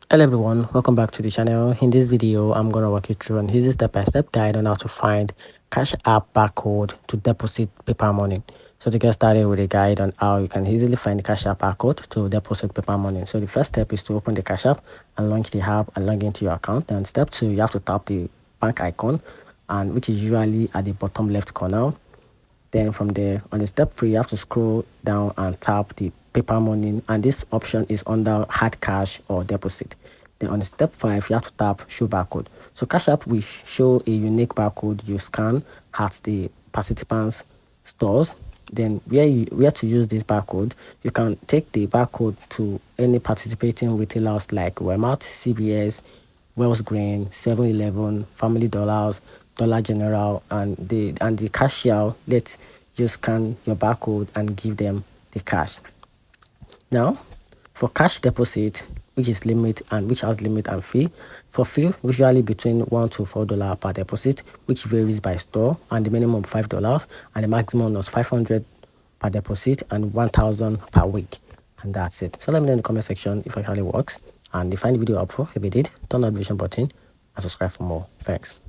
Hello everyone, welcome back to the channel. In this video, I'm going to walk you through an easy step-by-step guide on how to find Cash App barcode to deposit paper money. So to get started with a guide on how you can easily find the Cash App barcode to deposit paper money. So the first step is to open the Cash App and launch the app and log into your account. Then step 2, you have to tap the bank icon, and which is usually at the bottom left corner. Then from there, on the step 3, you have to scroll down and tap the paper money, and this option is under hard cash or deposit. Then on the step 5, you have to tap show barcode. So Cash App will show a unique barcode you scan at the participants stores. Then where to use this barcode, you can take the barcode to any participating retailers like Walmart, CVS, Wells Green, 7-Eleven, Family Dollars, Dollar General, and the cashier let you scan your barcode and give them the cash. Now, for cash deposit, which has limit and fee. For fee, usually between $1 to $4 per deposit, which varies by store, and the minimum $5 and the maximum was $500 per deposit and $1,000 per week. And that's it. So let me know in the comment section if it actually works. And if you find the video helpful, if it did, turn on the notification button and subscribe for more. Thanks.